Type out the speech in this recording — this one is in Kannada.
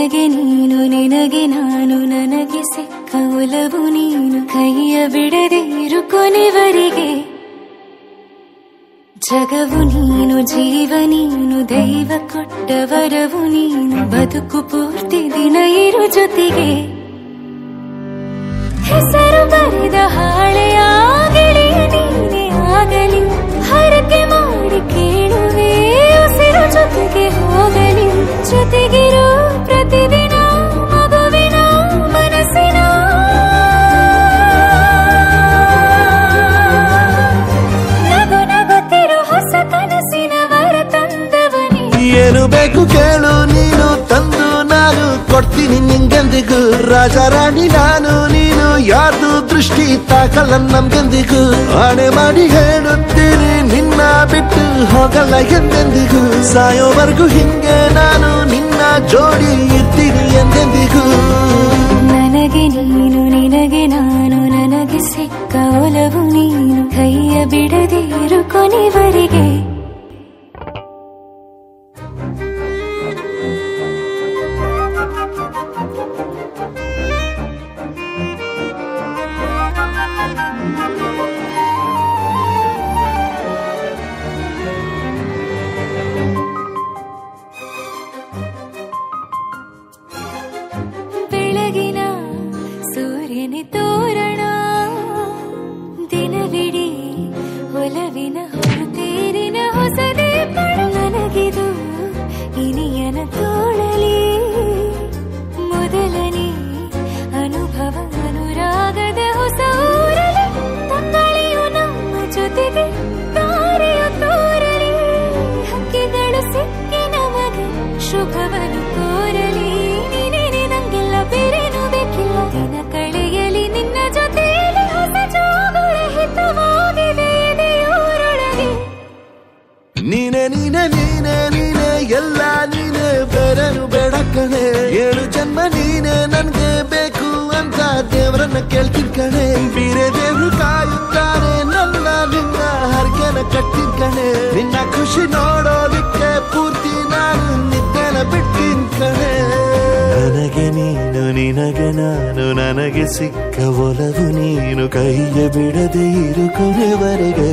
ನನಗೆ ನೀನು ನಿನಗೆ ನಾನು ನನಗೆ ಸಿಕ್ಕ ಒಲವು ನೀನು ಕೈಯ ಬಿಡದೆ ಇರು ಕೊನೆವರೆಗೆ ಜಗವು ನೀನು ಜೀವ ನೀನು ದೈವ ಕೊಟ್ಟ ವರವು ನೀನು ಬದುಕು ಪೂರ್ತಿ ದಿನ ಇರು ಜೊತೆಗೆ ಹೆಸರು ಬರೆದ ಹಾಳೆಯಾಗಲಿ ನೀನೇ ಆಗಲಿ ಹರಕೆ ಮಾಡಿ ಕೇಳುವೆ ಉಸಿರು ಜೊತೆಗೆ ಹೋಗಲಿ ಜೊತೆಗಿರೋ ಪ್ರತಿದಿನ ಮಗುವಿನ ಮನಸ್ಸಿನ ನಗು ನಗುತ್ತಿರೋ ಹೊಸ ಕನಸಿನ ವರ ತಂದವನೇ ಏನು ಬೇಕು ಕೇಳು ನೀನು ತಂದು ನಾನು ಕೊಡ್ತೀನಿ ನಿಂಗೆಂದಿಗೂ ರಾಜ ರಾಣಿ ನಾನು ನೀನು ಯಾರ್ದು ದೃಷ್ಟಿ ತಾಕಲ್ಲ ನಮ್ಗೆಂದಿಗೂ ಆಣೆ ಮಾಡಿ ಹೇಳುತ್ತೀನಿ ನಿನ್ನ ಬಿಟ್ಟು ಹೋಗಲ್ಲ ಎಂದೆಂದಿಗೂ ಸಾಯೋವರೆಗೂ ಹಿಂಗೆ ನಾನು ನಿನ್ನ ಜೋಡಿ ಇರ್ತೀನಿ ಎಂದೆಂದಿಗೂ ನನಗೆ ನೀನು ನಿನಗೆ ನಾನು ನನಗೆ ಸಿಕ್ಕ ಒಲವು ನೀನು ಕೈಯ ಬಿಡದೆ ಇರು ಕೊನೆವರೆಗೆ ಬೆಳಗಿನ ಸೂರ್ಯನ ತೋರಣ ದಿನವಿಡೀ ಒಲವಿನ ಹೊರತೇರಿನ ಹೊಸದೇ ಪಡ ನನಗಿದು ಇನಿಯನ ತೋಳಲಿ ಮೊದಲನೇ ಅನುಭವ ಅನುರಾಗದ ಹೊಸ ಊರಲಿ ತಂಗಳಿಯು ನಮ್ಮ ಜೊತೆಗೆ ತಾರೆಯು ತೋರಲಿ ಹಕ್ಕಿಗಳು ಸಿಕ್ಕಿ ನಮಗೆ ಶುಭವನ್ನು ಕೋರಲಿ ಬೇರೇನು ಬೇಕಿಲ್ಲ ದಿನ ಕಳೆಯಲಿ ನಿನ್ನ ಜೊತೆಯಲ್ಲಿ ಹೊಸ ಜೋಗುಳ ಹಿತವಾಗಿದೆ ದೇವರೊಳಗೆ ನೀನೆ ನೀನೆ ನೀನೆ ನೀನೆ ಎಲ್ಲ ನೀನೆ ಬೇರೇನು ಬೇಡ ಕಣೆ 7 ಜನ್ಮ ನೀನೆ ನನ್ಗೆ ಬೇಕು ಅಂತ ದೇವರನ್ನ ಕೇಳ್ತೀನಿ ಕಣೆ ಬೇರೆ ದೇವ್ರು ಕಾಯುತ್ತಾರೆ ನನ್ನ ನಿನ್ನ ಹರಕೆನ ಕಟ್ಟಿನ ಕಣೆ ನಿನ್ನ ಖುಷಿ ನೋಡೋದಿಕ್ಕೆ ಪೂರ್ತಿ ನಾನು ನಿದ್ದೆನ ಬಿಟ್ಟಿನ್ ಕಣೆ ನನಗೆ ನೀನು ನಿನಗೆ ನಾನು ನನಗೆ ಸಿಕ್ಕ ಒಲವು ನೀನು ಕೈಯ ಬಿಡದೆ ಇರು ಕೊನೆವರೆಗೆ